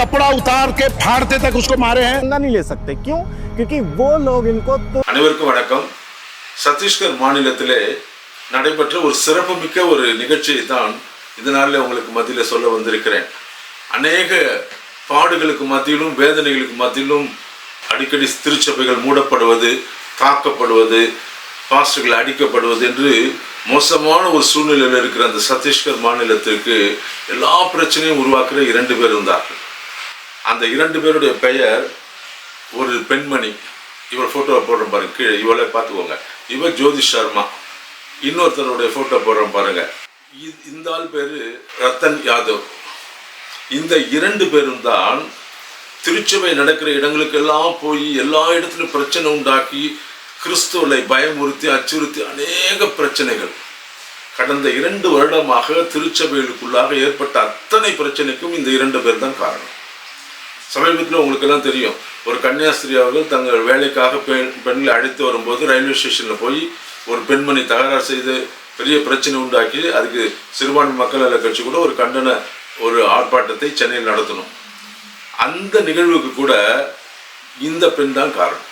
कपड़ा उतार के फाड़ते तक उसको मारे हैं। नहीं ले सकते, क्यों? क्योंकि वो लोग इनको அனைவருக்கும் வணக்கம். சத்தீஸ்கர் மாநிலத்திலே நடைபெற்ற ஒரு சிறப்புமிக்க ஒரு நிகழ்ச்சியை தான் இந்த நாளில் உங்களுக்கு மத்தியில் சொல்ல வந்திருக்கிறேன். அநேக பாடுகளுக்கு மத்தியிலும் வேதனைகளுக்கு மத்தியிலும் அடிக்கடி திருச்சபைகள் மூடப்படுவது, தாக்கப்படுவது, பாஸ்டர்கள் அடிக்கப்படுவது என்று மோசமான ஒரு சூழ்நிலையில் இருக்கிற அந்த சத்தீஸ்கர் மாநிலத்திற்கு எல்லா பிரச்சனையும் உருவாக்குற 2 பேர் இருந்தார்கள். அந்த 2 பேருடைய பெயர், ஒரு பெண்மணி, இவர் ஃபோட்டோவை போடுறோம் பாருங்க, கீழே இவளை பார்த்துக்கோங்க, இவர் ஜோதி சர்மா. இன்னொருத்தருடைய ஃபோட்டோ போடுறோம் பாருங்க, இந்த ஆள் பேர் ரத்தன் யாதவ். இந்த 2 பேரும் தான் திருச்சபை நடக்கிற இடங்களுக்கெல்லாம் போய் எல்லா இடத்துலையும் பிரச்சனை உண்டாக்கி கிறிஸ்துவலை பயமுறுத்தி அச்சுறுத்தி அநேக பிரச்சனைகள். கடந்த 2 வருடமாக திருச்சபைகளுக்குள்ளாக ஏற்பட்ட அத்தனை பிரச்சனைக்கும் இந்த 2 பேர் தான் காரணம். சமீபத்தில் உங்களுக்கெல்லாம் தெரியும், ஒரு கன்னியாஸ்திரி அவர்கள் தங்கள் வேலைக்காக பெண்களை அழைத்து வரும்போது ரயில்வே ஸ்டேஷனில் போய் ஒரு பெண்மணி தகராறு செய்து பெரிய பிரச்சனை உண்டாக்கி அதுக்கு சிறுபான்மை மக்கள் நல கட்சி கூட ஒரு கண்டன ஆர்ப்பாட்டத்தை சென்னையில் நடத்தணும். அந்த நிகழ்வுக்கு கூட இந்த பெண் தான் காரணம்.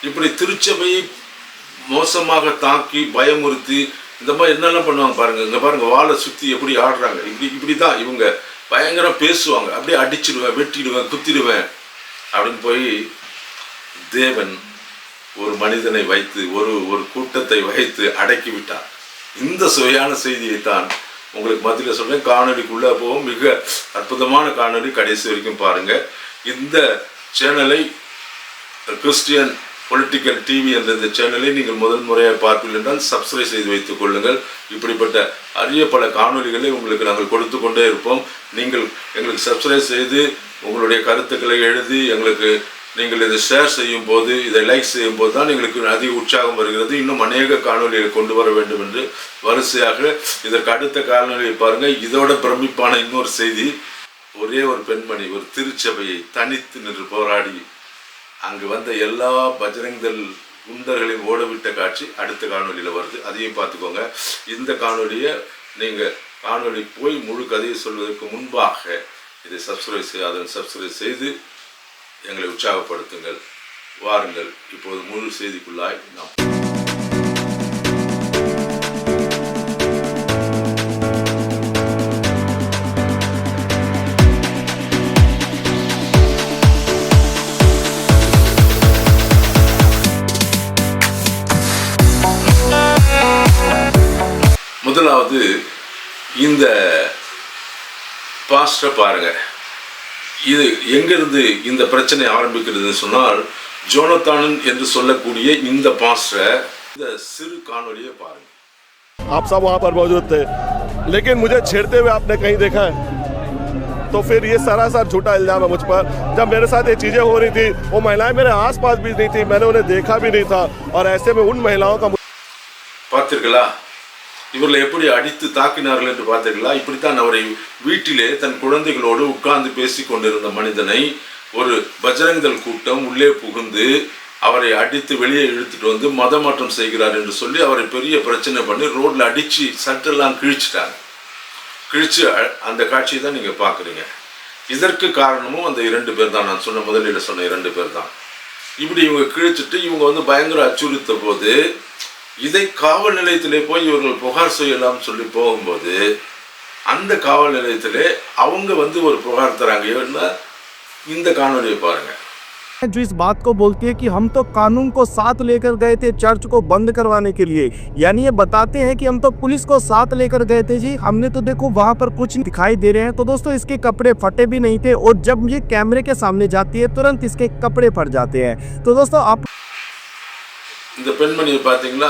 இப்படி திருச்சபையை மோசமாக தாக்கி பயமுறுத்தி இந்த மாதிரி என்னெல்லாம் பண்ணுவாங்க பாருங்கள். இங்கே பாருங்கள், வாழை சுற்றி எப்படி ஆடுறாங்க. இப்படி தான் இவங்க பயங்கரம் பேசுவாங்க. அப்படியே அடிச்சிடுவேன், வெட்டிடுவேன், குத்திடுவேன் அப்படின்னு போய் தேவன் ஒரு மனிதனை வைத்து ஒரு கூட்டத்தை வைத்து அடக்கி விட்டார். இந்த சுவையான செய்தியை தான் உங்களுக்கு மத்தியில் சொல்கிறேன். காணொலிக்குள்ளே போகும், மிக அற்புதமான காணொலி, கடைசி வரைக்கும் பாருங்கள். இந்த சேனலை கிறிஸ்டியன் பொலிட்டிக்கல் டிவி என்ற இந்த சேனலை நீங்கள் முதல் முறையாக பார்ப்பீர்கள் என்றால் சப்ஸ்கிரைப் செய்து வைத்துக் கொள்ளுங்கள். இப்படிப்பட்ட அரிய பல காணொலிகளை உங்களுக்கு நாங்கள் கொடுத்து கொண்டே இருப்போம். நீங்கள் எங்களுக்கு சப்ஸ்கிரைப் செய்து உங்களுடைய கருத்துக்களை எழுதி எங்களுக்கு நீங்கள் இதை ஷேர் செய்யும் போது, இதை லைக் செய்யும் போது தான் எங்களுக்கு அதிக உற்சாகம் வருகிறது. இன்னும் அநேக காணொலிகளை கொண்டு வர வேண்டும் என்று வரிசையாக இதற்கு அடுத்த காணொலியை பாருங்கள். இதோட பிரமிப்பான இன்னொரு செய்தி, ஒரே ஒரு பெண்மணி ஒரு திருச்சபையை தனித்து நின்று போராடி அங்கு வந்த எல்லா பஜ்ரங்தள் குண்டர்களையும் ஓடவிட்ட காட்சி அடுத்த காணொலியில் வருது. அதையும் பார்த்துக்கோங்க. இந்த காணொலியை நீங்கள் காணொலி போய் முழு கதையை சொல்வதற்கு முன்பாக இதை சப்ஸ்கிரைப் செய்து எங்களை உற்சாகப்படுத்துங்கள். வாருங்கள், இப்போது முழு செய்திக்குள்ளாய் நாம். முதலாவது இந்த பாஸ்டரை பாருங்க. இது எங்கிருந்து இந்த பிரச்சனை ஆரம்பிக்கிறது சொன்னால், ஜோனத்தான் என்று சொல்லக்கூடிய இந்த பாஸ்டரை இந்த சிறு காணொலியை பாருங்க. आप सब वहाँ पर मौजूद थे, लेकिन मुझे छेड़ते हुए आपने कहीं देखा है? तो फिर ये सरासर झूठा इल्जाम है मुझ पर. जब मेरे साथ ये चीज़ें हो रही थी, वो महिलाएं मेरे आसपास भी नहीं थी, मैंने उन्हें देखा भी नहीं था. और ऐसे में उन महिलाओं का பார்த்தீர்களா, இவர்களை எப்படி அடித்து தாக்கினார்கள் என்று பார்த்தீர்களா? இப்படித்தான் அவரை வீட்டிலே தன் குழந்தைகளோடு உட்கார்ந்து பேசி கொண்டிருந்த மனிதனை ஒரு பஜ்ரங்தள் கூட்டம் உள்ளே புகுந்து அவரை அடித்து வெளியே இழுத்துட்டு வந்து மதமாற்றம் செய்கிறார் என்று சொல்லி அவரை பெரிய பிரச்சனை பண்ணி ரோட்ல அடித்து சட்டெல்லாம் கிழிச்சிட்டாங்க. கிழிச்சு அந்த காட்சியை தான் நீங்கள் பார்க்குறீங்க. இதற்கு காரணமும் அந்த 2 பேர் தான். நான் சொன்ன முதலில் சொன்ன 2 பேர் தான். இப்படி இவங்க கிழிச்சிட்டு இவங்க வந்து பயங்கர அச்சுறுத்த போது இதை காவல் நிலையத்திலே போய் இவர்கள் புகார் செய்யலாம் சொல்லி போகும்போது அந்த காவல் நிலையத்திலே அவங்க வந்து ஒரு புகார் தராங்க. ஏன்னா இந்த காணொலியை பாருங்க. जो इस बात को बोलती है कि हम तो कानून को साथ लेकर गए थे चर्च को बंद करवाने के लिए, यानी ये बताते हैं कि हम तो पुलिस को साथ लेकर गए थे जी, हमने तो देखो वहाँ पर कुछ दिखाई दे रहे हैं. तो दोस्तों इसके कपड़े फटे भी नहीं थे, और जब ये कैमरे के सामने जाती है तुरंत इसके कपड़े फट जाते हैं. तो दोस्तों आप இந்த பெண்மணியை பார்த்தீங்களா,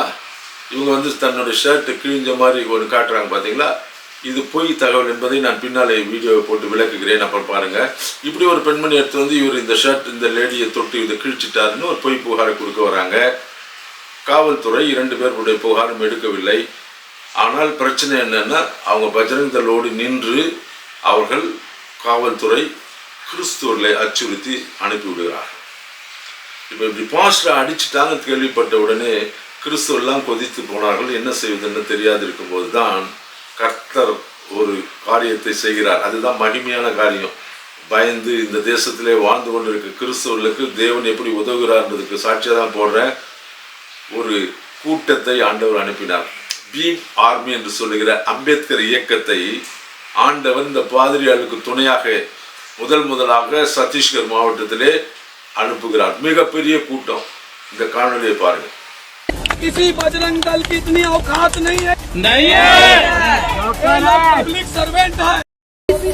இவங்க வந்து தன்னோட ஷர்ட்டு கிழிஞ்ச மாதிரி ஒரு காட்டுறாங்க. பார்த்தீங்களா, இது பொய் தகவல் என்பதை நான் பின்னாலே வீடியோவை போட்டு விளக்குகிறேன், அப்புறம் பாருங்கள். இப்படி ஒரு பெண்மணி எடுத்து வந்து இவர் இந்த ஷர்ட் இந்த லேடியை தொட்டு இதை கிழிச்சிட்டாருன்னு ஒரு பொய் புகாரை கொடுக்க வராங்க. காவல்துறை 2 பேருடைய புகாரும் எடுக்கவில்லை. ஆனால் பிரச்சனை என்னன்னா, அவங்க பஜ்ரங்தளோடு நின்று அவர்கள் காவல்துறை கிறிஸ்துவர்களை அச்சுறுத்தி அனுப்பிவிடுகிறார்கள். இப்போ இப்படி பாஸ்டரை அடிச்சுட்டாங்க கேள்விப்பட்ட உடனே கிறிஸ்துவெல்லாம் கொதித்து போனார்கள். என்ன செய்வதுன்னு தெரியாது இருக்கும்போது தான் கர்த்தர் ஒரு காரியத்தை செய்கிறார். அதுதான் மகிமையான காரியம். பயந்து இந்த தேசத்திலே வாழ்ந்து கொண்டிருக்க கிறிஸ்தவர்களுக்கு தேவன் எப்படி உதவுகிறார்ன்றதுக்கு சாட்சியாக தான் போடுறேன். ஒரு கூட்டத்தை ஆண்டவர் அனுப்பினார். பீம் ஆர்மி என்று சொல்லுகிற அம்பேத்கர் இயக்கத்தை ஆண்டவர் இந்த பாதிரியாளுக்கு துணையாக முதலாக சத்தீஸ்கர் மாவட்டத்திலே அனுப்புகிறார். மிகப்பெரிய கூட்டம். இந்த காணொலியை பாருங்க. किसी बजरंग दल की इतनी औकात नहीं है। पब्लिक सर्वेंट है।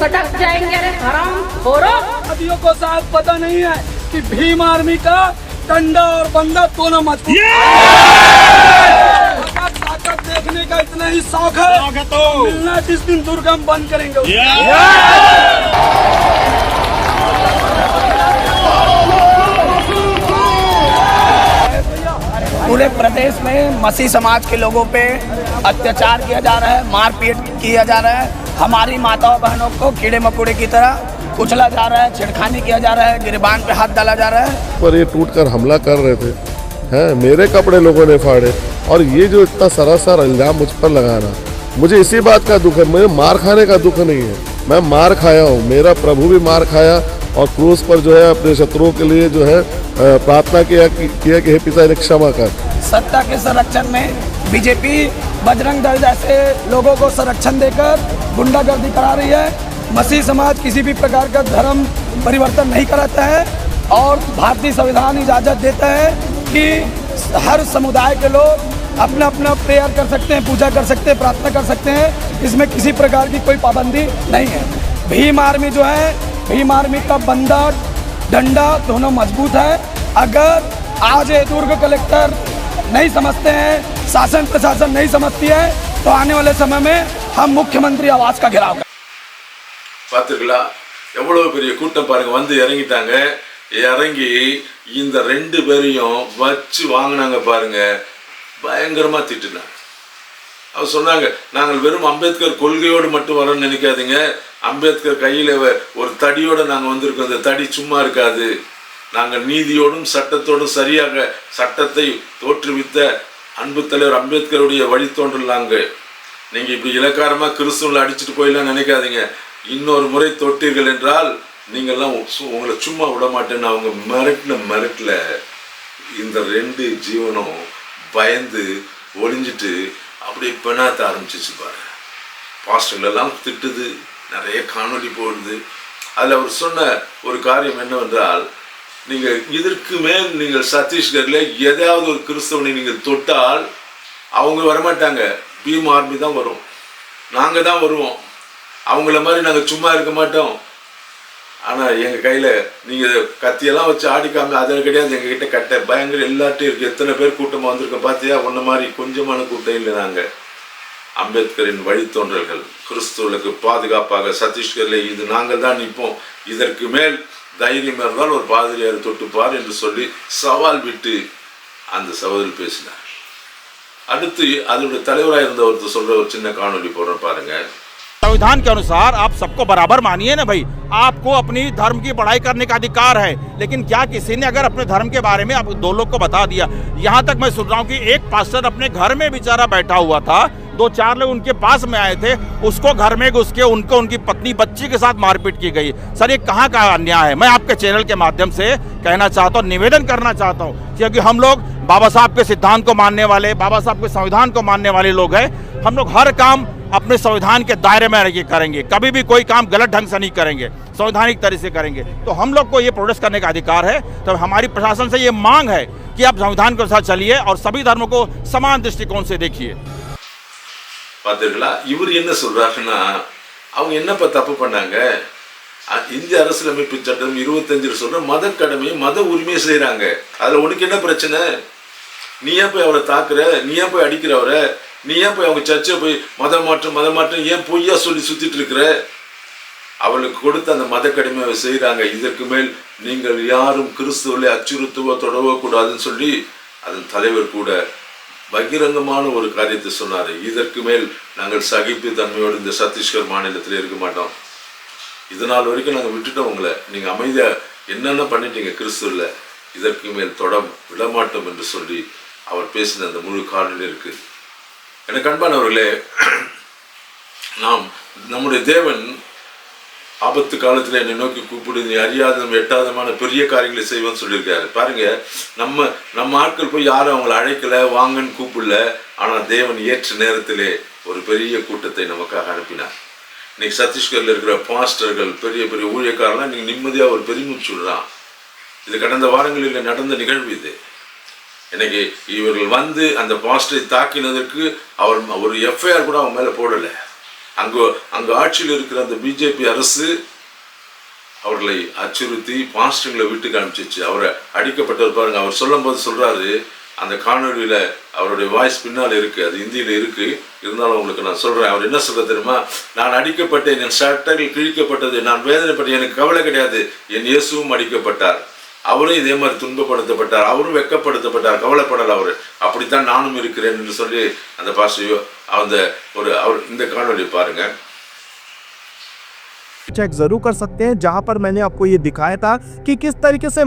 सटक जाएंगे रे हराम खोरो। नदियों को शायद पता नहीं है कि भीम आर्मी का डंडा और बंदा दोनों मजबूत ताकत देखने का इतना ही शौक है तो मिलना जिस दिन दुर्गम बंद करेंगे। पूरे प्रदेश में मसीह समाज के लोगों पे अत्याचार किया जा रहा है, मारपीट किया जा रहा है, हमारी माताओं बहनों को कीड़े मकोड़े की तरह कुचला जा रहा है, छेड़खानी किया जा रहा है, गिरबान पे हाथ डाला जा रहा है। पर ये टूट कर हमला कर रहे थे, हैं मेरे कपड़े लोगों ने फाड़े, और ये जो इतना सरासर इल्जाम मुझ पर लगाना, मुझे इसी बात का दुख है। मुझे मार खाने का दुख नहीं है, मैं मार खाया हूँ, मेरा प्रभु भी मार खाया और क्रूस पर जो है अपने शत्रुओं के लिए जो है प्रार्थना किया कि हे पिता इन्हें क्षमा कर। सत्ता के संरक्षण में बीजेपी बजरंग दल जैसे लोगों को संरक्षण देकर गुंडागर्दी करा रही है। मसीह समाज किसी भी प्रकार का धर्म परिवर्तन नहीं कराता है और भारतीय संविधान इजाज़त देता है कि हर समुदाय के लोग अपना अपना प्रेयर कर सकते हैं, पूजा कर सकते हैं, प्रार्थना कर सकते हैं। इसमें किसी प्रकार की कोई पाबंदी नहीं है। भीम आर्मी जो है, भीम आर्मी का बंदा डंडा दोनों मजबूत है। अगर आज ये दुर्ग कलेक्टर नहीं समझते हैं, शासन प्रशासन नहीं समझती है, तो आने वाले समय में हम मुख्यमंत्री आवास का घेराव करेंगे। பார்த்துக்கலாம் எவ்வளவு பெரிய கூட்டம் பாருங்க. வந்து இறங்கிட்டாங்க. இறங்கி இந்த 2 பேரையும் வச்சு வாங்கினாங்க பாருங்க. பயங்கரமா திட்டுனாங்க. அவர் சொன்னாங்க, நாங்கள் வெறும் அம்பேத்கர் கொள்கையோடு மட்டும் வரோன்னு நினைக்காதீங்க. அம்பேத்கர் கையில் ஒரு தடியோடு நாங்கள் வந்திருக்கோம். இந்த தடி சும்மா இருக்காது. நாங்கள் நீதியோடும் சட்டத்தோடும் சரியாக சட்டத்தை தோற்றுவித்த அன்பு தலைவர் அம்பேத்கருடைய வழித்தோன்றல் நாங்கள். நீங்கள் இப்படி இலக்காரமாக கிறிஸ்துவங்களை அடிச்சுட்டு போயிடலாம் நினைக்காதீங்க. இன்னொரு முறை தொட்டீர்கள் என்றால் நீங்கள்லாம் உங்களை சும்மா விட மாட்டேன்னு அவங்க மிரட்டில் இந்த 2 ஜீவனும் பயந்து ஒளிஞ்சிட்டு அப்படியே பெணாத்த ஆரம்பிச்சிச்சு பாரு. பாஸ்டர்களெல்லாம் திட்டுது, நிறைய காணொலி போடுது. அதில் அவர் சொன்ன ஒரு காரியம் என்னவென்றால், நீங்கள் இதற்கு மேல் நீங்கள் சத்தீஸ்கரில் எதாவது ஒரு கிறிஸ்தவனை நீங்கள் தொட்டால் அவங்க வரமாட்டாங்க, பீம் ஆர்மி தான் வரும், நாங்கள் தான் வருவோம், அவங்கள மாதிரி நாங்கள் சும்மா இருக்க மாட்டோம். ஆனால் எங்கள் கையில் நீங்கள் கத்தியெல்லாம் வச்சு ஆடிக்காம அதில் கிடையாது. எங்ககிட்ட கட்டை பயங்கர எல்லாட்டையும் இருக்குது. எத்தனை பேர் கூட்டமாக வந்திருக்கோம் பார்த்தியா? ஒன்றை மாதிரி கொஞ்சமான கூட்டம் இல்லை. நாங்கள் அம்பேத்கரின் வழித்தோன்றல்கள், கிறிஸ்துவர்களுக்கு பாதுகாப்பாக சத்தீஸ்கரில் இது நாங்கள் தான் நிற்போம். இதற்கு மேல் தைரியம் இருந்தால் ஒரு பாதிரியார் தொட்டுப்பார் என்று சொல்லி சவால் விட்டு அந்த சகோதரி பேசினார். அடுத்து அதனுடைய தலைவராக இருந்த ஒருத்தர் சொல்கிற ஒரு சின்ன காணொலி போடுற பாருங்க. संविधान के अनुसार आप सबको बराबर मानिए ना भाई, आपको अपनी धर्म की पढ़ाई करने का अधिकार है, लेकिन क्या किसी ने अगर अपने धर्म के बारे में आप 2 लोग को बता दिया? यहाँ तक मैं सुन रहा हूँ कि एक पास्टर अपने घर में बेचारा बैठा हुआ था, 2-4 लोग उनके पास में आए थे, उसको घर में घुस के उनकी पत्नी बच्ची के साथ मारपीट की गई। सर ये कहाँ का अन्याय है? मैं आपके चैनल के माध्यम से कहना चाहता हूँ, निवेदन करना चाहता हूँ, क्योंकि हम लोग बाबा साहब के सिद्धांत को मानने वाले, बाबा साहब के संविधान को मानने वाले लोग हैं। हम लोग हर काम अपने संविधान के दायरे में रह करेंगे, कभी भी कोई काम गलत ढंग से नहीं करेंगे, संवैधानिक तरह से करेंगे। तो हम लोग को ये प्रोटेस्ट करने का अधिकार है। तो हमारी प्रशासन से ये मांग है कि आप संविधान के साथ चलिए और सभी धर्मों को समान दृष्टिकोण से देखिए। பார்த்தீங்களா? இவர் என்ன சொல்றாருன்னா, அவங்க என்னப்பா தப்பு பண்ணாங்க? இந்திய அரசியலமைப்பு சட்டம் 25 சொல்ற மத கடமையை, மத உரிமையை செய்யறாங்க. அதுல உனக்கு என்ன பிரச்சனை? நீ ஏன் போய் அவரை தாக்குற? நீ ஏன் போய் அடிக்கிற அவரை? நீ ஏன் போய் அவங்க சர்ச்சை போய் மதம் மாற்றம் ஏன் பொய்யா சொல்லி சுத்திட்டு இருக்கிற? அவளுக்கு கொடுத்த அந்த மத கடமையை செய்யறாங்க. இதற்கு மேல் நீங்கள் யாரும் கிறிஸ்துவலை அச்சுறுத்துவோ தொடவோ கூடாதுன்னு சொல்லி அதன் தலைவர் கூட பகிரங்கமான ஒரு காரியத்தை சொன்னார். இதற்கு மேல் நாங்கள் சகிப்பு தன்மையோடு இந்த சத்தீஸ்கர் மாநிலத்தில் இருக்க மாட்டோம். இதனால் வரைக்கும் நாங்கள் விட்டுட்டோம் உங்களை, நீங்கள் அமைதியாக என்னென்ன பண்ணிட்டீங்க கிறிஸ்துவில், இதற்கு மேல் தொடம் விடமாட்டோம் என்று சொல்லி அவர் பேசின அந்த முழு காணொளி இருக்கு. எனக்கு அன்பானவர்களே, நம்முடைய தேவன் ஆபத்து காலத்தில் என்னை நோக்கி கூப்பிடு, நீ அறியாததும் எட்டாதமான பெரிய காரியங்களை செய்வேன்னு சொல்லியிருக்காரு. பாருங்க, நம்ம ஆட்கள் போய் யாரும் அவங்களை அழைக்கல, வாங்கன்னு கூப்பிடல. ஆனால் தேவன் ஏற்ற நேரத்திலே ஒரு பெரிய கூட்டத்தை நமக்காக அனுப்பினார். இன்னைக்கு சத்தீஸ்கரில் இருக்கிற பாஸ்டர்கள், பெரிய பெரிய ஊழியக்காரெல்லாம் நீங்கள் நிம்மதியாக ஒரு பெருமூச்சு விடுறான். இது கடந்த வாரங்களில் நடந்த நிகழ்வு. இது இன்னைக்கு இவர்கள் வந்து அந்த பாஸ்டரை தாக்கினதற்கு அவர் ஒரு எஃப்ஐஆர் கூட அவங்க மேலே போடலை. அங்கு ஆட்சியில் இருக்கிற அந்த பிஜேபி அரசு அவர்களை அச்சுறுத்தி பாஸ்டர்களை வீட்டுக்கு அனுப்பிச்சிச்சு. அவரை அடிக்கப்பட்டவர் பாருங்க, அவர் சொல்லும் போது சொல்றாரு, அந்த காணொலியில் அவருடைய வாய்ஸ் பின்னால் இருக்கு, அது இந்தியில் இருக்கு, இருந்தாலும் உங்களுக்கு நான் சொல்றேன். அவர் என்ன சொல்ற தெரியுமா? நான் அடிக்கப்பட்டேன், என் சட்டைகள் கிழிக்கப்பட்டது, நான் வேதனைப்பட்டேன், எனக்கு கவலை கிடையாது, என் இயேசுவும் அடிக்கப்பட்டார், அவரும் இதே மாதிரி துன்பப்படுத்தப்பட்டார், அவரும் வெட்கப்படுத்தப்பட்டார், கவலைப்படல அவரு, அப்படித்தான் நானும் இருக்கிறேன் என்று சொல்லி அந்த பாஸ்டர் அவர் இந்த காணொலி பாருங்க. चेक जरूर कर सकते हैं, जहां पर मैंने आपको ये दिखाया था कि किस तरीके से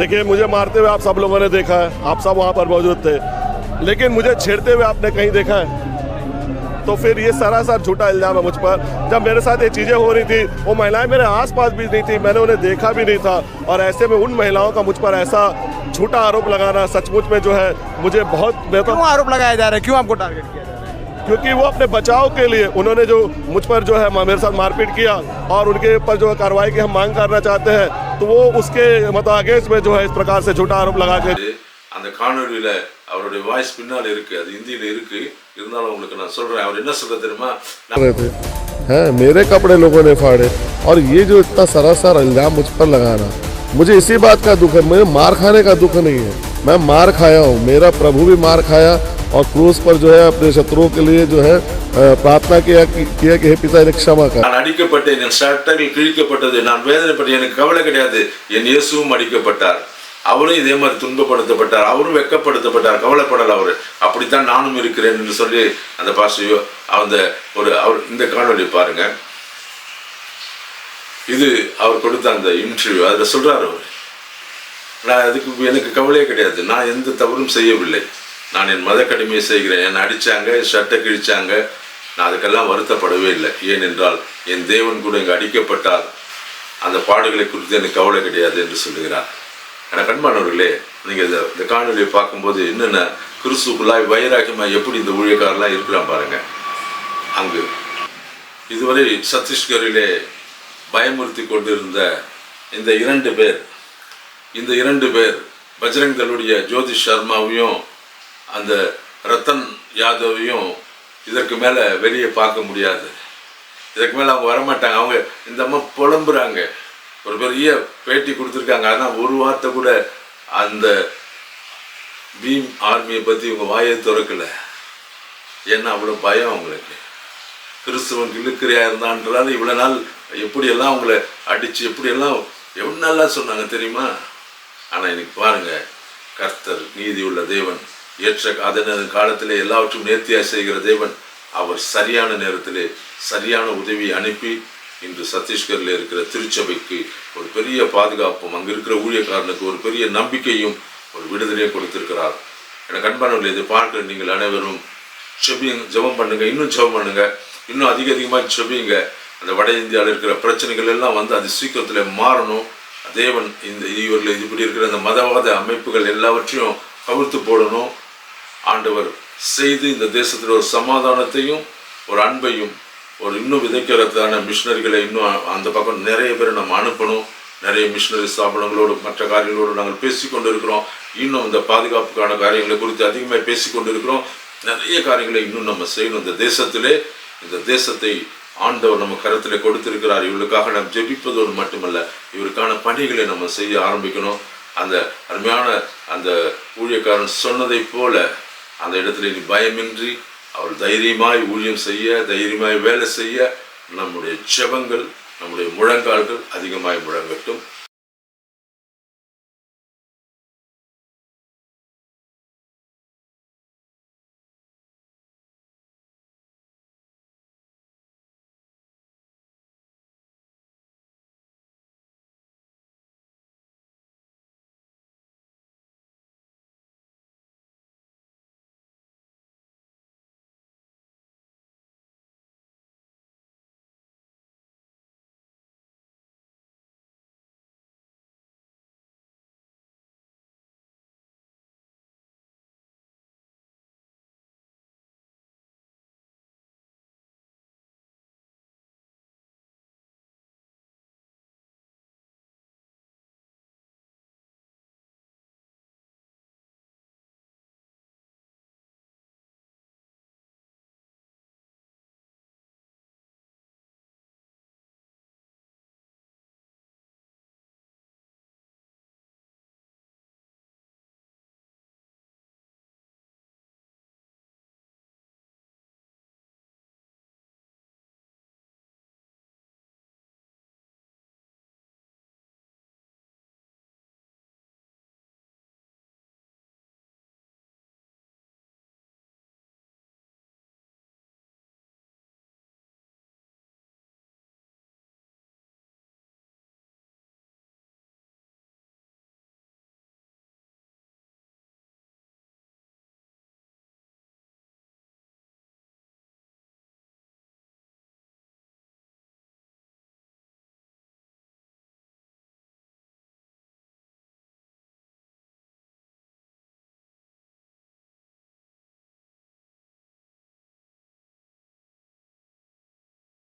देखिए, मुझे मारते हुए आप सब लोगों ने देखा है, आप सब वहाँ पर मौजूद थे, लेकिन मुझे छेड़ते हुए आपने कहीं देखा है? तो फिर ये सरासर झूठा इल्जाम है मुझ पर। जब मेरे साथ ये चीज़ें हो रही थी, वो महिलाएं मेरे आसपास भी नहीं थी, मैंने उन्हें देखा भी नहीं था, और ऐसे में उन महिलाओं का मुझ पर ऐसा झूठा आरोप लगाना सचमुच में जो है मुझे बहुत क्यों आरोप लगाया जा रहा है, क्यों आपको टारगेट किया जा रहा है? क्योंकि वो अपने बचाव के लिए उन्होंने जो मुझ पर जो है मेरे साथ मारपीट किया, और उनके ऊपर जो है कार्रवाई की हम मांग करना चाहते हैं, तो वो उसके मतलब अगेंस्ट में जो है इस प्रकार से झूठा आरोप लगा के அந்த காணொலியில் அவருடைய வாய்ஸ் பின்னால் இருக்கு, அது இந்தியில் இருக்கு, இருந்தாலும் உங்களுக்கு நான் சொல்றேன். அவர் என்ன சொல்ற தெரியுமா? हैं मेरे कपड़े लोगों ने फाड़े, और ये जो इतना सरासर इल्जाम मुझ पर लगाना, मुझे इसी बात का दुख है, मुझे मार खाने का दुख नहीं है, मैं मार खाया हूँ, मेरा प्रभु भी मार खाया, और क्रूस पर जो है अपने शत्रुओं के लिए जो है प्रार्थना किया कि हे पिता इन्हें क्षमा कर। நான் அடிக்கப்பட்டேன், என் சட்டைகள் கிழிக்கப்பட்டது, நான் வேதனைப்பட்டேன், எனக்கு கவலை கிடையாது, என் இயேசுவும் அடிக்கப்பட்டார், அவரும் இதே மாதிரி துன்பப்படுத்தப்பட்டார், அவரும் வெட்கப்படுத்தப்பட்டார், கவலைப்படல அவரு, அப்படித்தான் நானும் இருக்கிறேன் என்று சொல்லி அந்த பாஸ்டர் அவர் இந்த காணொலி பாருங்க. இது அவர் கொடுத்த அந்த இன்டர்வியூ. அதில் சொல்றாரு அவர், நான் அதுக்கு எனக்கு கவலையே கிடையாது, நான் எந்த தவறும் செய்யவில்லை, நான் என் மத கடமையை செய்கிறேன், என்னை அடித்தாங்க, சட்டை கிழிச்சாங்க, நான் அதுக்கெல்லாம் வருத்தப்படவே இல்லை, ஏனென்றால் என் தேவன் கூட இங்கே அடிக்கப்பட்டார், அந்த பாடுகளை குறித்து எனக்கு கவலை கிடையாது என்று சொல்லுகிறார். எனக்கு அன்பானவர்களே, நீங்கள் இந்த காணொலியை பார்க்கும்போது என்னென்ன கிறிஸ்துக்குள்ளாய் வைராக்கியமாக எப்படி இந்த ஊழியக்காரெல்லாம் இருக்கிறான் பாருங்க. அங்கு இதுவரை சத்தீஸ்கரிலே பயமுறுத்தி கொண்டிருந்த இந்த இரண்டு பேர் பஜ்ரங் தளுடைய ஜோதிஷ் சர்மாவையும் அந்த ரத்தன் யாதவையும் இதற்கு மேலே வெளியே பார்க்க முடியாது, இதற்கு மேலே அவங்க வரமாட்டாங்க. அவங்க இந்த அம்மா புலம்புறாங்க, ஒரு பெரிய பேட்டி கொடுத்துருக்காங்க, ஆனால் ஒரு வார்த்தை கூட அந்த பீம் ஆர்மியை பற்றி இவங்க வாயை திறக்கலை. ஏன்னா அவ்வளோ பயம் அவங்களுக்கு. கிறிஸ்துவன் இழுக்கிறையா இருந்தான்றால் இவ்வளோ நாள் எப்படியெல்லாம் அவங்கள அடித்து எப்படியெல்லாம் எவ்வளோ நல்லா சொன்னாங்க தெரியுமா? ஆனால் இன்னைக்கு பாருங்கள், கர்த்தர் நீதி உள்ள தேவன், அதன் காலத்திலே எல்லாவற்றும் நேர்த்தியாக செய்கிற தேவன், அவர் சரியான நேரத்திலே சரியான உதவி அனுப்பி இன்று சத்தீஸ்கரில் இருக்கிற திருச்சபைக்கு ஒரு பெரிய பாதுகாப்பும், அங்கே இருக்கிற ஊழியக்காரனுக்கு ஒரு பெரிய நம்பிக்கையும் ஒரு விடுதலையும் கொடுத்திருக்கிறார். எனக்கு அன்பானவர்களே, இதை பார்க்கிற நீங்கள் அனைவரும் ஜெபம் பண்ணுங்க, இன்னும் ஜெபம் பண்ணுங்க, இன்னும் அதிகமாக ஜெபிங்க. அந்த வட இந்தியாவில் இருக்கிற பிரச்சனைகள் எல்லாம் வந்து அது சீக்கிரத்தில் மாறணும். தேவன் இவர்கள் இப்படி இருக்கிற அந்த மதவாத அமைப்புகள் எல்லாவற்றையும் கவிழ்த்து போடணும். ஆண்டவர் செய்து இந்த தேசத்தில் ஒரு சமாதானத்தையும் ஒரு அன்பையும் ஒரு இன்னும் விதைக்கிறதுக்கான மிஷினரிகளை இன்னும் அந்த பக்கம் நிறைய பேர் நம்ம அனுப்பணும். நிறைய மிஷினரி ஸ்தாபனங்களோடு மற்ற காரியங்களோடு நாங்கள் பேசி கொண்டு இருக்கிறோம். இன்னும் இந்த பாதுகாப்புக்கான காரியங்களை குறித்து அதிகமாக பேசி கொண்டு இருக்கிறோம். நிறைய காரியங்களை இன்னும் நம்ம செய்யணும். இந்த தேசத்தை ஆண்டவர் நம்ம கரத்தில் கொடுத்திருக்கிறார். இவர்களுக்காக நாம் ஜெபிப்பதோடு மட்டுமல்ல, இவருக்கான பணிகளை நம்ம செய்ய ஆரம்பிக்கணும். அந்த அருமையான அந்த ஊழியக்காரன் சொன்னதை போல அந்த இடத்துல இனி பயமின்றி அவர் தைரியமாய் ஊழியம் செய்ய, தைரியமாய் வேலை செய்ய நம்முடைய ஜெபங்கள், நம்முடைய முழங்கால்கள் அதிகமாய் முழங்கட்டும்.